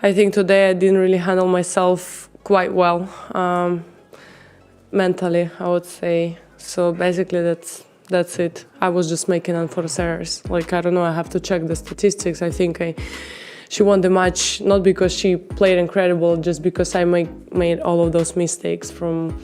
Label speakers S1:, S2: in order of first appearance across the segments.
S1: I think today I didn't really handle myself quite well, mentally, I would say. So basically that's it. I was just making unforced errors. Like, I don't know, I have to check the statistics. I think she won the match not because she played incredible, just because I made all of those mistakes from,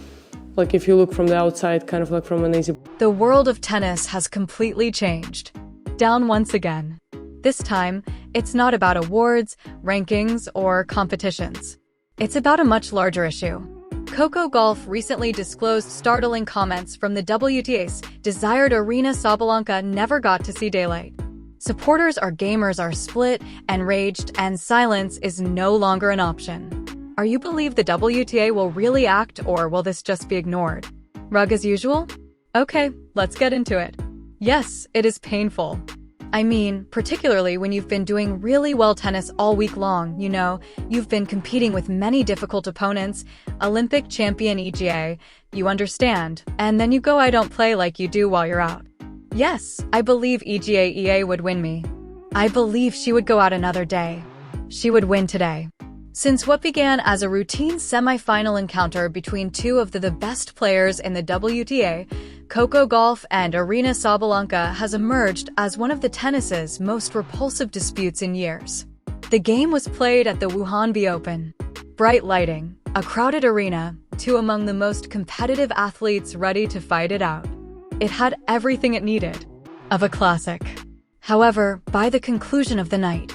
S1: like, if you look from the outside, kind of like from an easy.
S2: The world of tennis has completely changed. Down once again. This time, it's not about awards, rankings, or competitions. It's about a much larger issue. Coco Gauff recently disclosed startling comments from the WTA's desired Aryna Sabalenka never got to see daylight. Supporters or gamers are split, enraged, and silence is no longer an option. Are you believe the WTA will really act, or will this just be ignored? Rug as usual? Okay, let's get into it. Yes, it is painful. I mean, particularly when you've been doing really well tennis all week long, you know, you've been competing with many difficult opponents, Olympic champion EGA, you understand, and then you go I don't play like you do while you're out. Yes, I believe EGA would win me. I believe she would go out another day. She would win today. Since what began as a routine semi-final encounter between two of the best players in the WTA, Coco Gauff and Aryna Sabalenka has emerged as one of the tennis's most repulsive disputes in years. The game was played at the Wuhan B Open. Bright lighting, a crowded arena, two among the most competitive athletes ready to fight it out. It had everything it needed. Of a classic. However, by the conclusion of the night,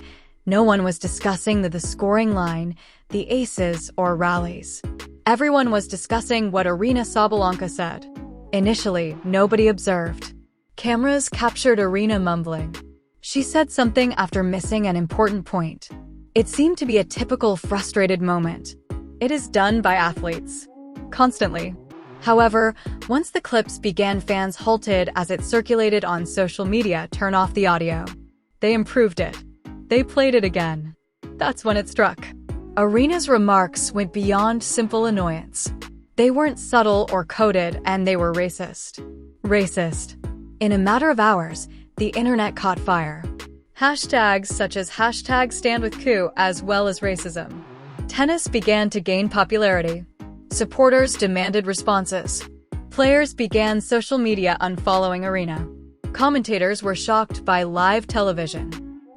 S2: no one was discussing the scoring line, the aces, or rallies. Everyone was discussing what Aryna Sabalenka said. Initially, nobody observed. Cameras captured Aryna mumbling. She said something after missing an important point. It seemed to be a typical frustrated moment. It is done by athletes. Constantly. However, once the clips began, fans halted as it circulated on social media. Turn off the audio. They improved it. They played it again. That's when it struck. Aryna's remarks went beyond simple annoyance. They weren't subtle or coded, and they were racist. Racist. In a matter of hours, the internet caught fire. Hashtags such as #StandWithCoo as well as racism. Tennis began to gain popularity. Supporters demanded responses. Players began social media unfollowing Aryna. Commentators were shocked by live television.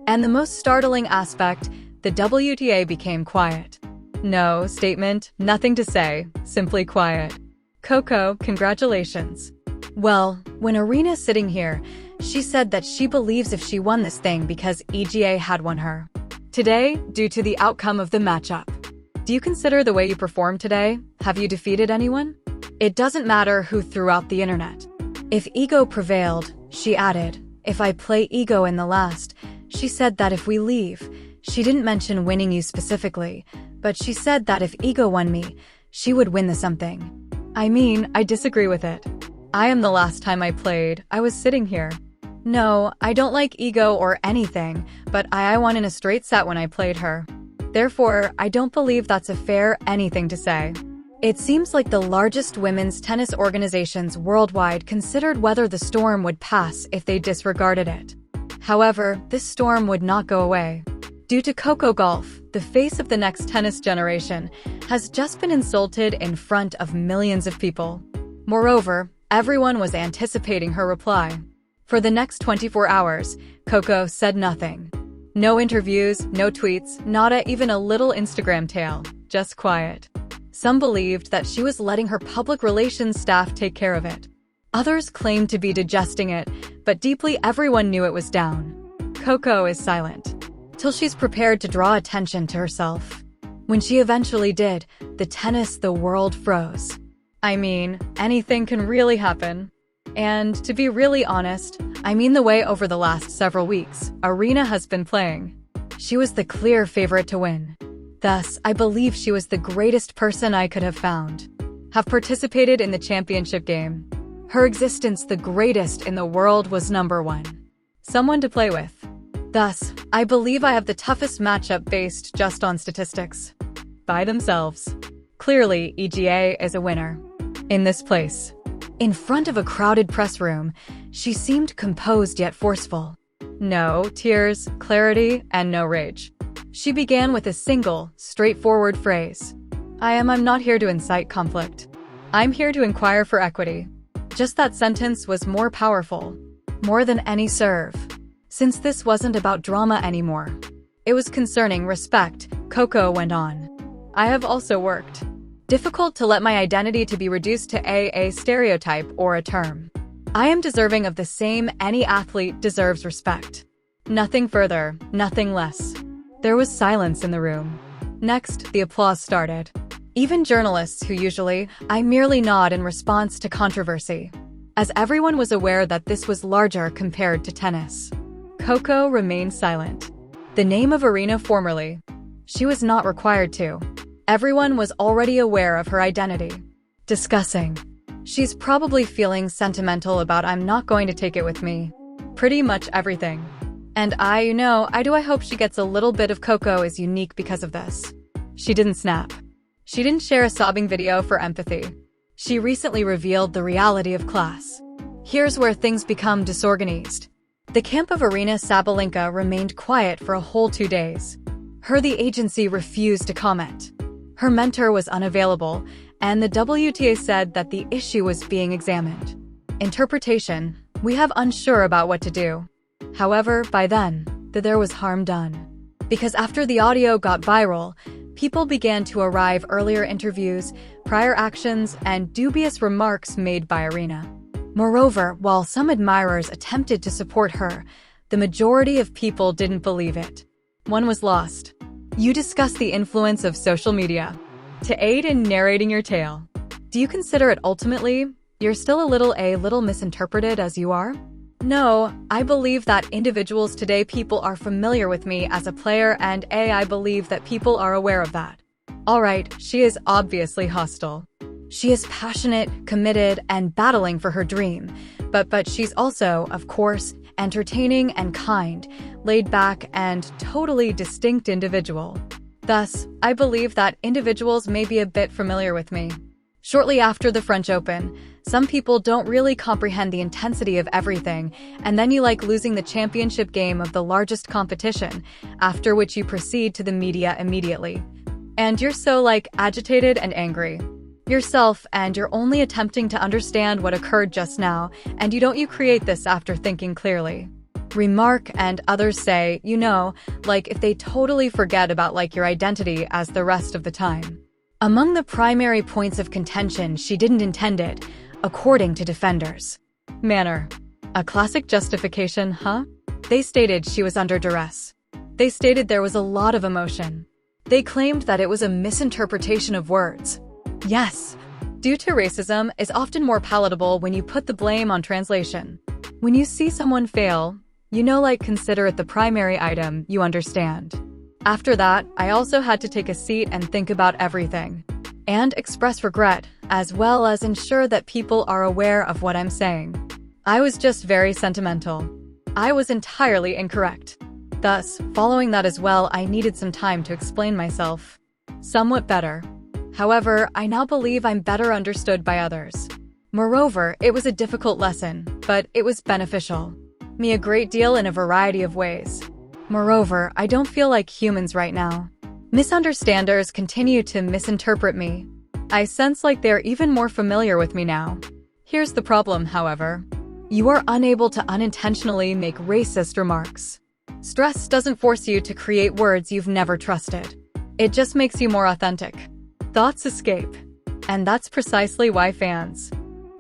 S2: And the most startling aspect, the WTA became quiet. No statement, nothing to say, simply quiet. Coco, congratulations. Well, when Aryna's sitting here, she said that she believes if she won this thing because EGA had won her. Today, due to the outcome of the matchup. Do you consider the way you performed today? Have you defeated anyone? It doesn't matter who threw out the internet. If ego prevailed, she added, if I play ego in the last, she said that if we leave, she didn't mention winning you specifically, but she said that if ego won me, she would win the something. I mean, I disagree with it. I am the last time I played, I was sitting here. No, I don't like ego or anything, but I won in a straight set when I played her. Therefore, I don't believe that's a fair anything to say. It seems like the largest women's tennis organizations worldwide considered whether the storm would pass if they disregarded it. However, this storm would not go away. Due to Coco Gauff, the face of the next tennis generation, has just been insulted in front of millions of people. Moreover, everyone was anticipating her reply. For the next 24 hours, Coco said nothing. No interviews, no tweets, not even a little Instagram tale, just quiet. Some believed that she was letting her public relations staff take care of it. Others claimed to be digesting it, but deeply everyone knew it was down. Coco is silent. Till she's prepared to draw attention to herself. When she eventually did, the world froze. I mean, anything can really happen. And to be really honest, I mean the way over the last several weeks, Aryna has been playing. She was the clear favorite to win. Thus, I believe she was the greatest person I could have found. Have participated in the championship game. Her existence, the greatest in the world, was number one. Someone to play with. Thus, I believe I have the toughest matchup based just on statistics. By themselves. Clearly, EGA is a winner. In this place. In front of a crowded press room, she seemed composed yet forceful. No tears, clarity, and no rage. She began with a single, straightforward phrase. I'm not here to incite conflict. I'm here to inquire for equity. Just that sentence was more powerful, more than any serve. Since this wasn't about drama anymore, it was concerning respect, Coco went on. I have also worked. Difficult to let my identity to be reduced to a stereotype or a term. I am deserving of the same any athlete deserves respect. Nothing further, nothing less. There was silence in the room. Next, the applause started. Even journalists who usually, I merely nod in response to controversy, as everyone was aware that this was larger compared to tennis. Coco remained silent. The name of Aryna formerly. She was not required to. Everyone was already aware of her identity. Discussing. She's probably feeling sentimental about I'm not going to take it with me. Pretty much everything. And I hope she gets a little bit of Coco is unique because of this. She didn't snap. She didn't share a sobbing video for empathy. She recently revealed the reality of class. Here's where things become disorganized. The camp of Aryna Sabalenka remained quiet for a whole 2 days. The agency refused to comment. Her mentor was unavailable, and the WTA said that the issue was being examined. Interpretation: we have unsure about what to do. However, by then, there was harm done. Because after the audio got viral, people began to arrive earlier interviews, prior actions, and dubious remarks made by Aryna. Moreover, while some admirers attempted to support her, the majority of people didn't believe it. One was lost. You discuss the influence of social media to aid in narrating your tale. Do you consider it ultimately, you're still a little misinterpreted as you are? No, I believe that individuals today people are familiar with me as a player and I believe that people are aware of that. Alright, she is obviously hostile. She is passionate, committed, and battling for her dream. But she's also, of course, entertaining and kind, laid back and totally distinct individual. Thus, I believe that individuals may be a bit familiar with me. Shortly after the French Open, some people don't really comprehend the intensity of everything, and then you like losing the championship game of the largest competition, after which you proceed to the media immediately. And you're so agitated and angry. Yourself, and you're only attempting to understand what occurred just now, and you create this after thinking clearly. Remark and others say, if they totally forget about your identity as the rest of the time. Among the primary points of contention, she didn't intend it, according to defenders. Manner. A classic justification, huh? They stated she was under duress. They stated there was a lot of emotion. They claimed that it was a misinterpretation of words. Yes, due to racism is often more palatable when you put the blame on translation. When you see someone fail, consider it the primary item, you understand. After that, I also had to take a seat and think about everything. And express regret, as well as ensure that people are aware of what I'm saying. I was just very sentimental. I was entirely incorrect. Thus, following that as well, I needed some time to explain myself. Somewhat better. However, I now believe I'm better understood by others. Moreover, it was a difficult lesson, but it was beneficial. Me a great deal in a variety of ways. Moreover, I don't feel like humans right now. Misunderstanders continue to misinterpret me. I sense like they're even more familiar with me now. Here's the problem, however. You are unable to unintentionally make racist remarks. Stress doesn't force you to create words you've never trusted. It just makes you more authentic. Thoughts escape. And that's precisely why fans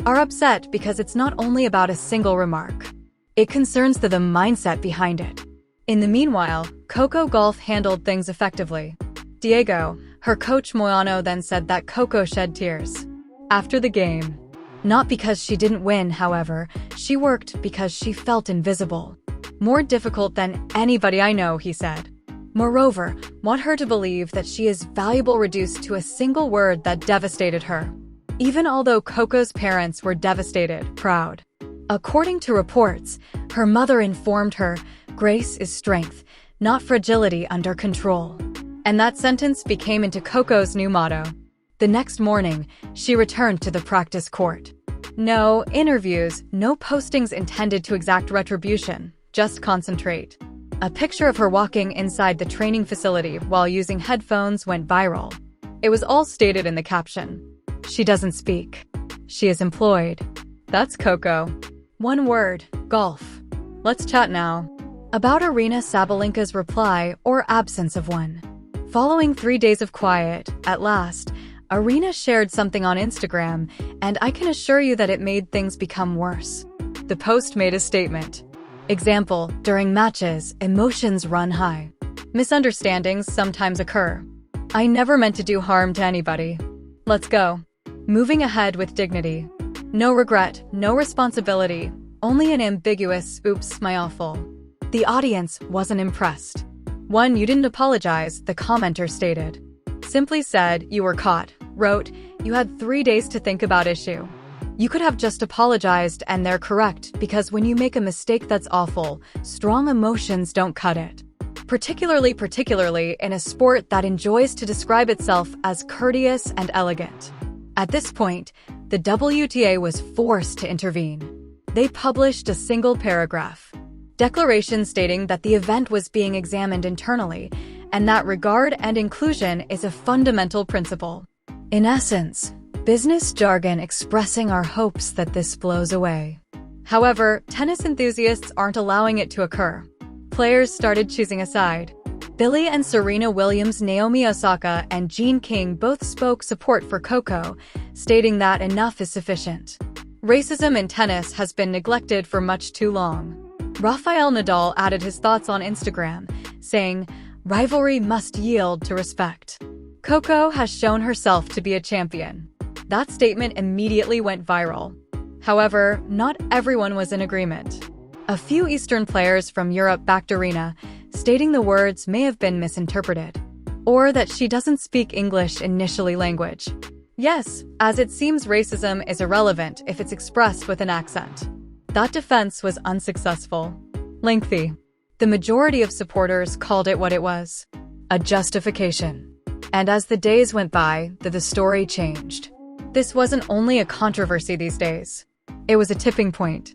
S2: are upset, because it's not only about a single remark. It concerns the mindset behind it. In the meanwhile, Coco Gauff handled things effectively. Diego, her coach Moyano, then said that Coco shed tears after the game. Not because she didn't win, however, she worked because she felt invisible. More difficult than anybody I know, he said. Moreover, want her to believe that she is valuable reduced to a single word that devastated her. Even although Coco's parents were devastated, proud. According to reports, her mother informed her, "Grace is strength, not fragility under control." And that sentence became into Coco's new motto. The next morning, she returned to the practice court. No interviews, no postings intended to exact retribution, just concentrate. A picture of her walking inside the training facility while using headphones went viral. It was all stated in the caption. She doesn't speak. She is employed. That's Coco. One word, golf. Let's chat now. About Aryna Sabalenka's reply or absence of one. Following 3 days of quiet, at last, Aryna shared something on Instagram, and I can assure you that it made things become worse. The post made a statement. Example, during matches, emotions run high. Misunderstandings sometimes occur. I never meant to do harm to anybody. Let's go. Moving ahead with dignity. No regret, no responsibility, only an ambiguous, oops, my awful. The audience wasn't impressed. One, you didn't apologize, the commenter stated. Simply said, you were caught. Wrote, you had 3 days to think about issue. You could have just apologized, and they're correct, because when you make a mistake that's awful, strong emotions don't cut it. Particularly in a sport that enjoys to describe itself as courteous and elegant. At this point, the WTA was forced to intervene. They published a single paragraph. Declaration stating that the event was being examined internally, and that regard and inclusion is a fundamental principle. In essence, business jargon expressing our hopes that this blows away. However, tennis enthusiasts aren't allowing it to occur. Players started choosing a side. Billie and Serena Williams, Naomi Osaka, and Jean King both spoke support for Coco, stating that enough is sufficient. Racism in tennis has been neglected for much too long. Rafael Nadal added his thoughts on Instagram, saying, rivalry must yield to respect. Coco has shown herself to be a champion. That statement immediately went viral. However, not everyone was in agreement. A few Eastern players from Europe backed Aryna, stating the words may have been misinterpreted, or that she doesn't speak English initially language. Yes, as it seems racism is irrelevant if it's expressed with an accent. That defense was unsuccessful. Lengthy. The majority of supporters called it what it was, a justification. And as the days went by, the story changed. This wasn't only a controversy these days. It was a tipping point.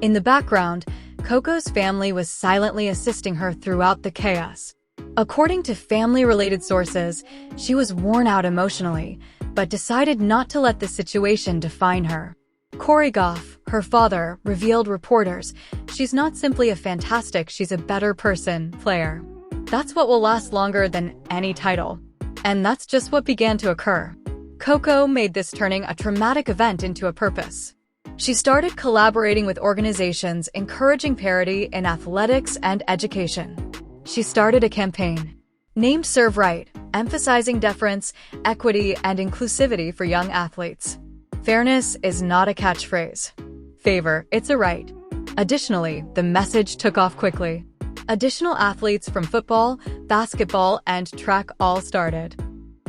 S2: In the background, Coco's family was silently assisting her throughout the chaos. According to family-related sources, she was worn out emotionally, but decided not to let the situation define her. Coco Gauff, her father, revealed reporters, she's not simply a fantastic, she's a better person, player. That's what will last longer than any title. And that's just what began to occur. Coco made this turning a traumatic event into a purpose. She started collaborating with organizations encouraging parity in athletics and education. She started a campaign named Serve Right, emphasizing deference, equity, and inclusivity for young athletes. Fairness is not a catchphrase. Favor, it's a right. Additionally, the message took off quickly. Additional athletes from football, basketball, and track all started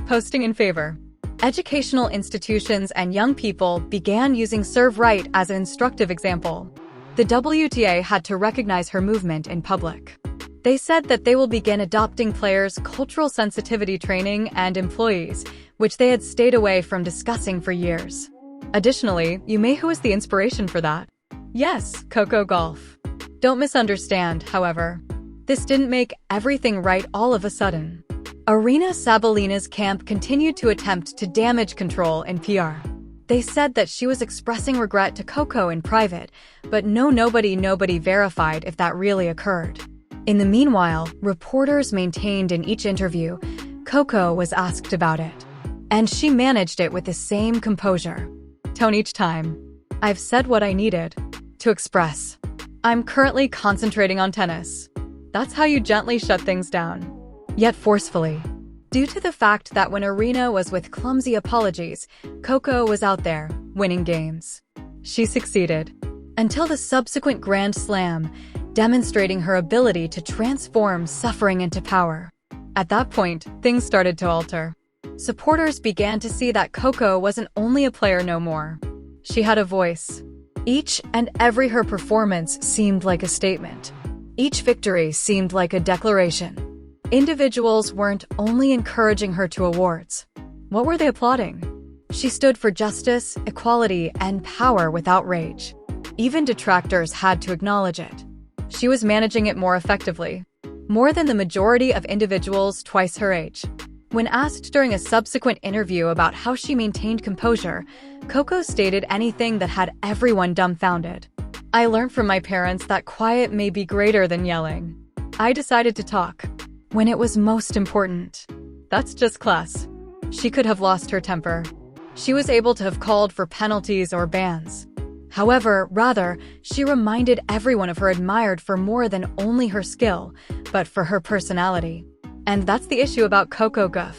S2: posting in favor. Educational institutions and young people began using Serve Right as an instructive example. The WTA had to recognize her movement in public. They said that they will begin adopting players' cultural sensitivity training and employees, which they had stayed away from discussing for years. Additionally, you may who is the inspiration for that? Yes, Coco Gauff. Don't misunderstand, however. This didn't make everything right all of a sudden. Aryna Sabalenka's camp continued to attempt to damage control in PR. They said that she was expressing regret to Coco in private, but nobody verified if that really occurred. In the meanwhile, reporters maintained in each interview, Coco was asked about it. And she managed it with the same composure. Tone each time. I've said what I needed to express. I'm currently concentrating on tennis. That's how you gently shut things down. Yet forcefully. Due to the fact that when Aryna was with clumsy apologies, Coco was out there, winning games. She succeeded. Until the subsequent Grand Slam, demonstrating her ability to transform suffering into power. At that point, things started to alter. Supporters began to see that Coco wasn't only a player no more. She had a voice. Each and every her performance seemed like a statement. Each victory seemed like a declaration. Individuals weren't only encouraging her to awards. What were they applauding? She stood for justice, equality, and power without rage. Even detractors had to acknowledge it. She was managing it more effectively, more than the majority of individuals twice her age. When asked during a subsequent interview about how she maintained composure, Coco stated anything that had everyone dumbfounded. "I learned from my parents that quiet may be greater than yelling. I decided to talk when it was most important." That's just class. She could have lost her temper. She was able to have called for penalties or bans. However, rather, she reminded everyone of her admired for more than only her skill, but for her personality. And that's the issue about Coco Gauff.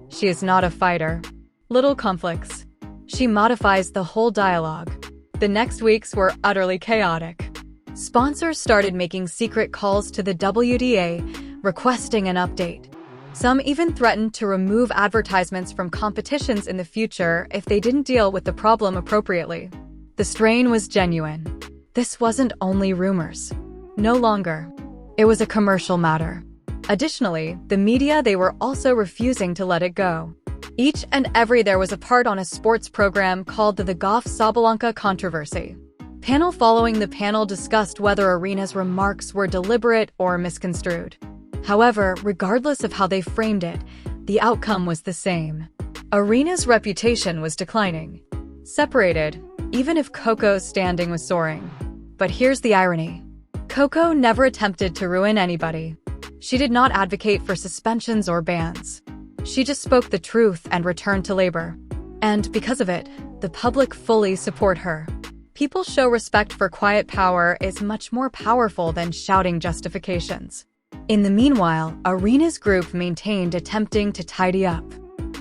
S2: She is not a fighter. Little conflicts. She modifies the whole dialogue. The next weeks were utterly chaotic. Sponsors started making secret calls to the WTA, requesting an update. Some even threatened to remove advertisements from competitions in the future if they didn't deal with the problem appropriately. The strain was genuine. This wasn't only rumors. No longer. It was a commercial matter. Additionally, the media, they were also refusing to let it go. Each and every there was a part on a sports program called the Gauff Sabalenka controversy. Panel following the panel discussed whether Aryna's remarks were deliberate or misconstrued. However, regardless of how they framed it, the outcome was the same. Aryna's reputation was declining. Separated, even if Coco's standing was soaring. But here's the irony. Coco never attempted to ruin anybody. She did not advocate for suspensions or bans. She just spoke the truth and returned to labor. And because of it, the public fully support her. People show respect for quiet power is much more powerful than shouting justifications. In the meanwhile, Aryna's group maintained attempting to tidy up.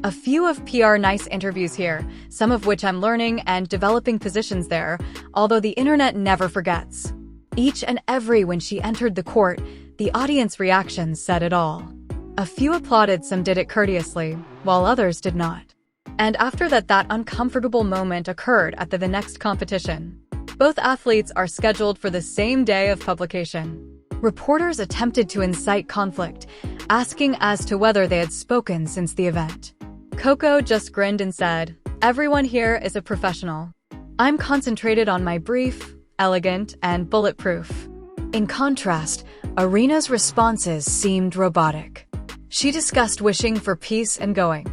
S2: A few of PR nice interviews here, some of which I'm learning and developing positions there, although the internet never forgets. Each and every when she entered the court, the audience reactions said it all. A few applauded, some did it courteously, while others did not. And after that uncomfortable moment occurred at the next competition. Both athletes are scheduled for the same day of publication. Reporters attempted to incite conflict, asking as to whether they had spoken since the event. Coco just grinned and said, "Everyone here is a professional. I'm concentrated on my brief, elegant, and bulletproof." In contrast, Aryna's responses seemed robotic. She discussed wishing for peace and going.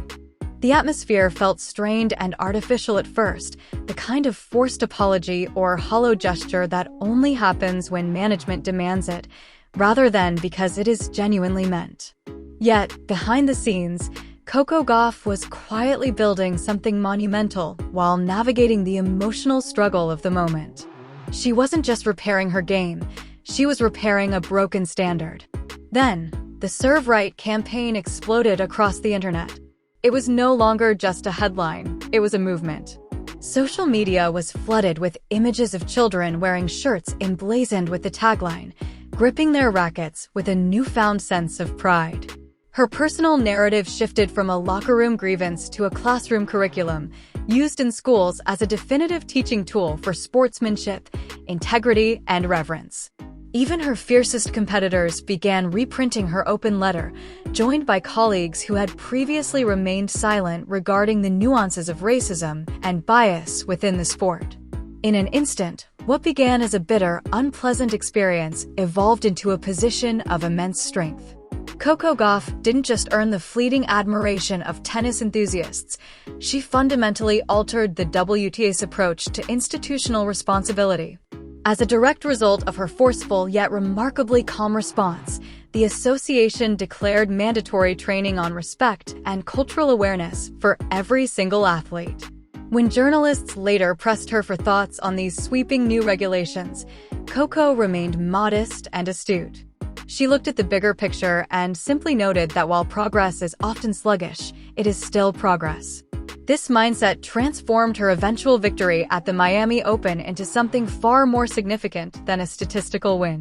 S2: The atmosphere felt strained and artificial at first, the kind of forced apology or hollow gesture that only happens when management demands it, rather than because it is genuinely meant. Yet, behind the scenes, Coco Gauff was quietly building something monumental while navigating the emotional struggle of the moment. She wasn't just repairing her game, she was repairing a broken standard. Then, the Serve Right campaign exploded across the internet. It was no longer just a headline, it was a movement. Social media was flooded with images of children wearing shirts emblazoned with the tagline, gripping their rackets with a newfound sense of pride. Her personal narrative shifted from a locker room grievance to a classroom curriculum, used in schools as a definitive teaching tool for sportsmanship, integrity, and reverence. Even her fiercest competitors began reprinting her open letter, joined by colleagues who had previously remained silent regarding the nuances of racism and bias within the sport. In an instant, what began as a bitter, unpleasant experience evolved into a position of immense strength. Coco Gauff didn't just earn the fleeting admiration of tennis enthusiasts, she fundamentally altered the WTA's approach to institutional responsibility. As a direct result of her forceful yet remarkably calm response, the association declared mandatory training on respect and cultural awareness for every single athlete. When journalists later pressed her for thoughts on these sweeping new regulations, Coco remained modest and astute. She looked at the bigger picture and simply noted that while progress is often sluggish, it is still progress. This mindset transformed her eventual victory at the Miami Open into something far more significant than a statistical win.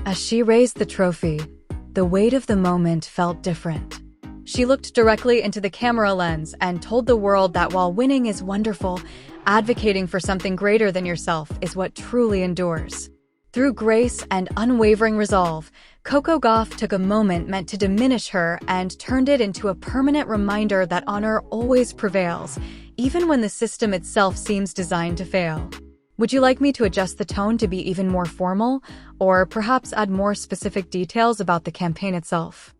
S2: As she raised the trophy, the weight of the moment felt different. She looked directly into the camera lens and told the world that while winning is wonderful, advocating for something greater than yourself is what truly endures. Through grace and unwavering resolve, Coco Gauff took a moment meant to diminish her and turned it into a permanent reminder that honor always prevails, even when the system itself seems designed to fail. Would you like me to adjust the tone to be even more formal, or perhaps add more specific details about the campaign itself?